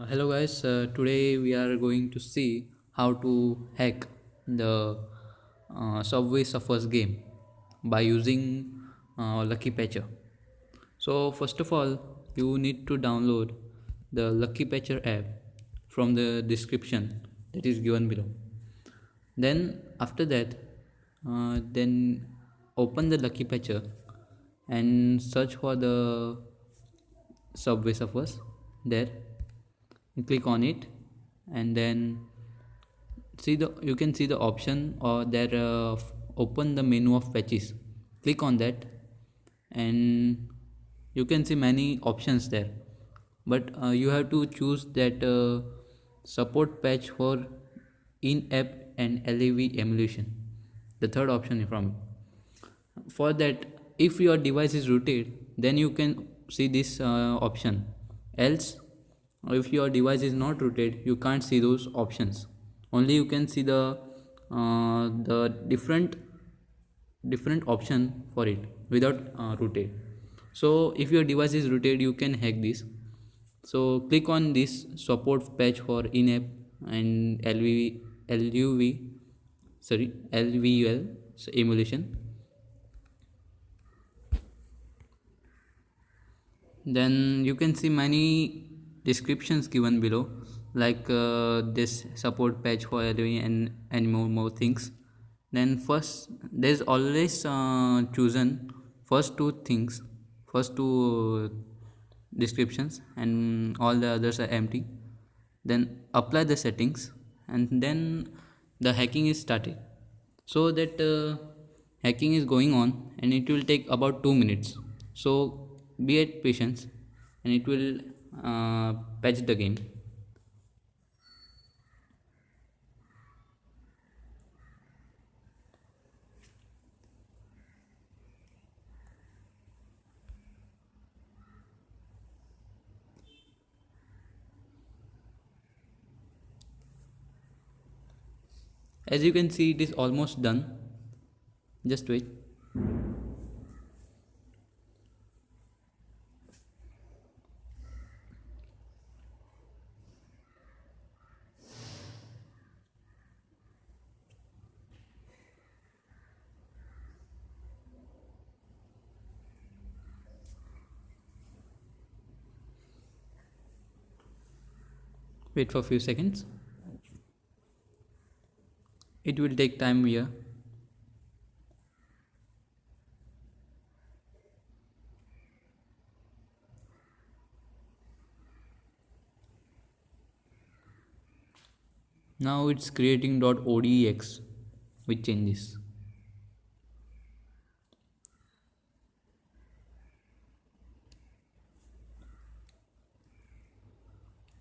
Hello guys, today we are going to see how to hack the Subway Surfers game by using Lucky Patcher. So first of all, you need to download the Lucky Patcher app from the description that is given below. Then after that, then open the Lucky Patcher and search for the Subway Surfers there. Click on it and then you can see the option or there open the menu of patches. Click on that and you can see many options there, but you have to choose that support patch for in-app and LAV emulation, the third option from for that. If your device is rooted, then you can see this option. Else, if your device is not rooted, you can't see those options. Only you can see the different option for it without rooted. So if your device is rooted, you can hack this. So click on this support patch for in-app and LVL so emulation. Then you can see many descriptions given below, like this support patch for LV and more things. Then first, there's always chosen first two things, first two descriptions, and all the others are empty. Then apply the settings, and then the hacking is started. So that hacking is going on, and it will take about 2 minutes. So be at patience, and it will patch the game. As you can see, it is almost done. Just wait. Wait for a few seconds. It will take time here. Now it's creating .odex with changes.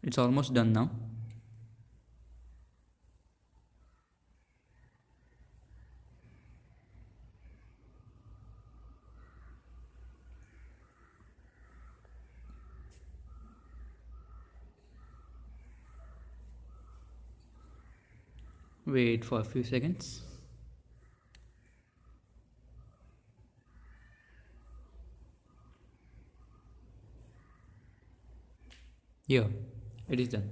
It's almost done now. Wait for a few seconds. Here, it is done.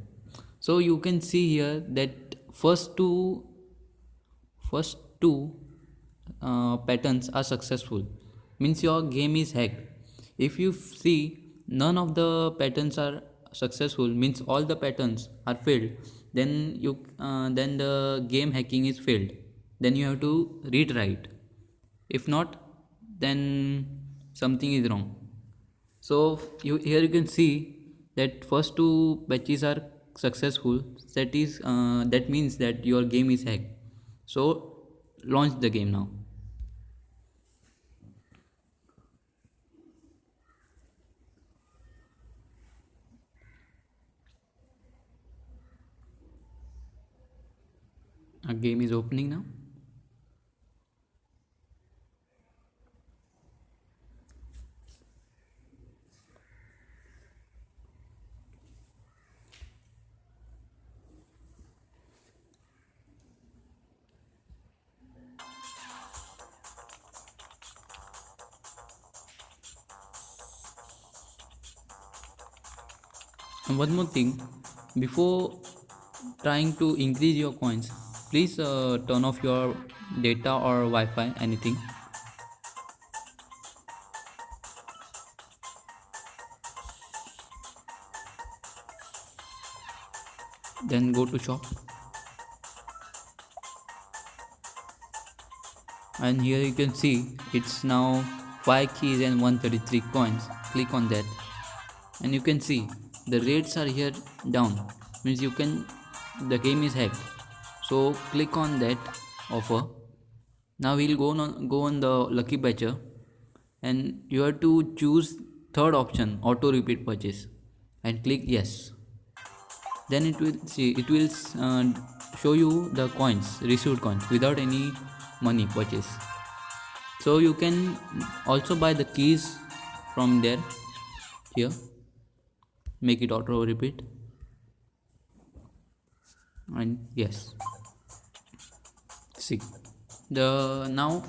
So you can see here that first two patterns are successful. Means your game is hacked. If you see none of the patterns are successful, means all the patterns are failed. Then the game hacking is failed. Then you have to retry it. If not, then something is wrong. So here you can see that first two patches are successful. That means that your game is hacked. So launch the game now. A game is opening now. And one more thing, Before trying to increase your coins, please turn off your data or Wi-Fi, anything. Then go to shop, and here you can see it's now 5 keys and 133 coins. Click on that, and you can see the rates are here down, means you can, the game is hacked. So click on that offer. Now we'll go on the lucky patcher, and you have to choose third option, auto repeat purchase, and click yes. Then it will show you the coins, received coins, without any money purchase. So you can also buy the keys from there. Here, make it auto repeat, and yes, see, the now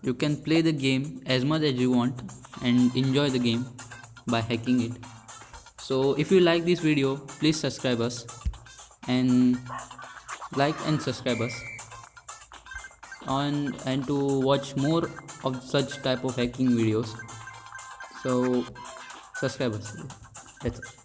you can play the game as much as you want and enjoy the game by hacking it. So if you like this video, please subscribe us, and like and subscribe us on, and to watch more of such type of hacking videos. So subscribe us. That's all.